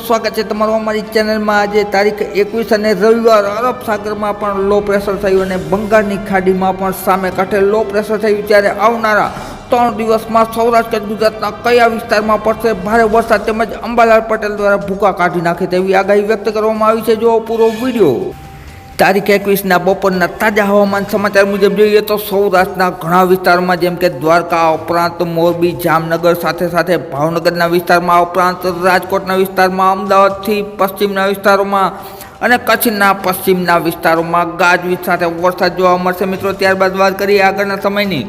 સ્વાગત છે તમારું અમારી ચેનલમાં। આજે તારીખ 21 અને રવિવાર અરબ સાગરમાં પણ લો પ્રેશર થયું અને બંગાળની ખાડીમાં પણ સામે કાંઠે લો પ્રેશર થયું। ત્યારે આવનારા 3 દિવસમાં સૌરાષ્ટ્ર ગુજરાતના કયા વિસ્તારમાં પડશે ભારે વરસાદ તેમજ અંબાલાલ પટેલ દ્વારા ભૂકા કાઢી નાખે તેવી આગાહી વ્યક્ત કરવામાં આવી છે। જો પૂરો વિડીયો। તારીખ 21ના બપોરના તાજા હવામાન સમાચાર મુજબ જોઈએ તો સૌરાષ્ટ્રના ઘણા વિસ્તારોમાં જેમ કે દ્વારકા ઉપરાંત મોરબી જામનગર સાથે સાથે ભાવનગરના વિસ્તારમાં ઉપરાંત રાજકોટના વિસ્તારમાં અમદાવાદથી પશ્ચિમના વિસ્તારોમાં અને કચ્છના પશ્ચિમના વિસ્તારોમાં ગાજવીજ સાથે વરસાદ જોવા મળશે મિત્રો। ત્યારબાદ વાત કરીએ આગળના સમયની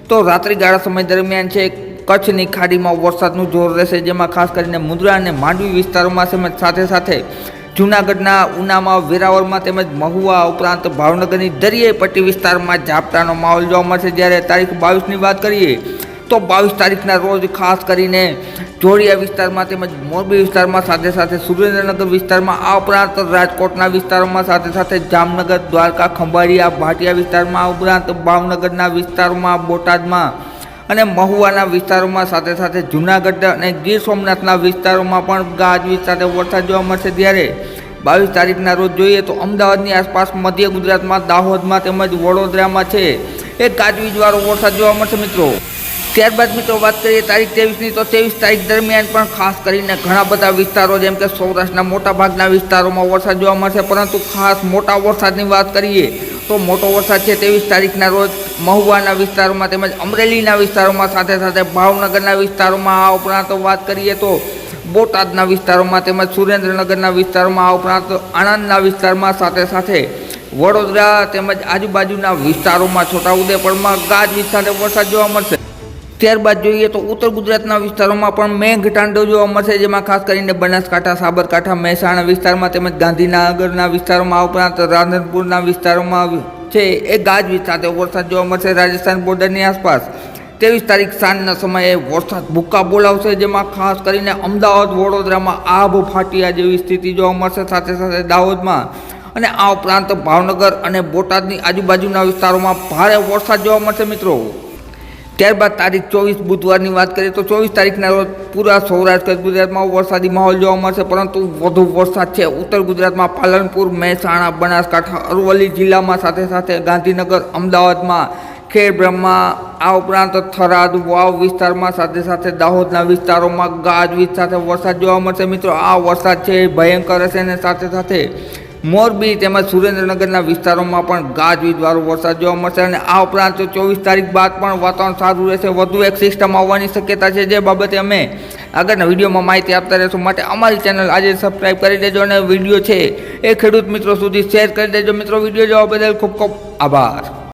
તો રાત્રિગાળા સમય દરમિયાન છે કચ્છની ખાડીમાં વરસાદનું જોર રહેશે, જેમાં ખાસ કરીને મુંદ્રા અને માંડવી વિસ્તારોમાં તેમજ સાથે સાથે જૂનાગઢના ઉનામાં વેરાવળમાં તેમજ મહુવા ઉપરાંત ભાવનગરની દરિયાઈ પટ્ટી વિસ્તારમાં ઝાપટાનો માહોલ જોવા મળશે। જ્યારે તારીખ 22ની વાત કરીએ તો 22 તારીખના રોજ ખાસ કરીને જોડિયા વિસ્તારમાં તેમજ મોરબી વિસ્તારમાં સાથે સાથે સુરેન્દ્રનગર વિસ્તારમાં આ ઉપરાંત રાજકોટના વિસ્તારોમાં સાથે સાથે જામનગર દ્વારકા ખંભાળિયા ભાટિયા વિસ્તારમાં ઉપરાંત ભાવનગરના વિસ્તારોમાં બોટાદમાં અને મહુવાના વિસ્તારોમાં સાથે સાથે જૂનાગઢ અને ગીર સોમનાથના વિસ્તારોમાં પણ ગાજવીજ સાથે વરસાદ જોવા મળશે। ત્યારે 22 તારીખના રોજ જોઈએ તો અમદાવાદની આસપાસ મધ્ય ગુજરાતમાં દાહોદમાં તેમજ વડોદરામાં છે એ ગાજવીજવાળો વરસાદ જોવા મળશે મિત્રો। ત્યારબાદ મિત્રો વાત કરીએ તારીખ 23ની તો 23 તારીખ દરમિયાન પણ ખાસ કરીને ઘણા બધા વિસ્તારો જેમ કે સૌરાષ્ટ્રના મોટાભાગના વિસ્તારોમાં વરસાદ જોવા મળશે, પરંતુ ખાસ મોટા વરસાદની વાત કરીએ તો મોટો વરસાદ છે 23 તારીખના રોજ મહુવાના વિસ્તારોમાં તેમજ અમરેલીના વિસ્તારોમાં સાથે સાથે ભાવનગરના વિસ્તારોમાં આ ઉપરાંત વાત કરીએ તો બોટાદના વિસ્તારોમાં તેમજ સુરેન્દ્રનગરના વિસ્તારોમાં આ ઉપરાંત આણંદના વિસ્તારમાં સાથે સાથે વડોદરા તેમજ આજુબાજુના વિસ્તારોમાં છોટાઉદેપુરમાં ગાજવીજ સાથે વરસાદ જોવા મળશે। ત્યારબાદ જોઈએ તો ઉત્તર ગુજરાતના વિસ્તારોમાં પણ મેઘતાંડવ જોવા મળશે, જેમાં ખાસ કરીને બનાસકાંઠા સાબરકાંઠા મહેસાણા વિસ્તારમાં તેમજ ગાંધીનગરના વિસ્તારોમાં આ ઉપરાંત રાધનપુરના વિસ્તારોમાં છે એ ગાજવીજ સાથે વરસાદ જોવા મળશે। રાજસ્થાન બોર્ડરની આસપાસ 23 તારીખ સાંજના સમયે વરસાદ ભૂકા બોલાવશે, જેમાં ખાસ કરીને અમદાવાદ વડોદરામાં આભ ફાટ્યા જેવી સ્થિતિ જોવા મળશે, સાથે સાથે દાહોદમાં અને આ ઉપરાંત ભાવનગર અને બોટાદની આજુબાજુના વિસ્તારોમાં ભારે વરસાદ જોવા મળશે મિત્રો। ત્યારબાદ તારીખ 24 બુધવારની વાત કરીએ તો 24 તારીખના રોજ પૂરા સૌરાષ્ટ્ર ગુજરાતમાં વરસાદી માહોલ જોવા મળશે, પરંતુ વધુ વરસાદ છે ઉત્તર ગુજરાતમાં પાલનપુર મહેસાણા બનાસકાંઠા અરવલ્લી જિલ્લામાં સાથે સાથે ગાંધીનગર અમદાવાદમાં ખેડબ્રહ્મા આ ઉપરાંત થરાદ વાવ વિસ્તારમાં સાથે સાથે દાહોદના વિસ્તારોમાં ગાજવીજ સાથે વરસાદ જોવા મળશે મિત્રો। આ વરસાદ છે ભયંકર હશે અને સાથે સાથે મોરબી તેમજ સુરેન્દ્રનગરના વિસ્તારોમાં પણ ગાજવીજવાળો વરસાદ જોવા મળશે અને આ ઉપરાંત 24 તારીખ બાદ પણ વાતાવરણ સારું રહેશે। વધુ એક સિસ્ટમ આવવાની શક્યતા છે, જે બાબતે અમે આગળના વિડીયોમાં માહિતી આપતા રહેશું। માટે અમારી ચેનલ આજે સબસ્ક્રાઈબ કરી દેજો અને વિડીયો છે એ ખેડૂત મિત્રો સુધી શેર કરી દેજો મિત્રો। વિડીયો જોવા બદલ ખૂબ ખૂબ આભાર।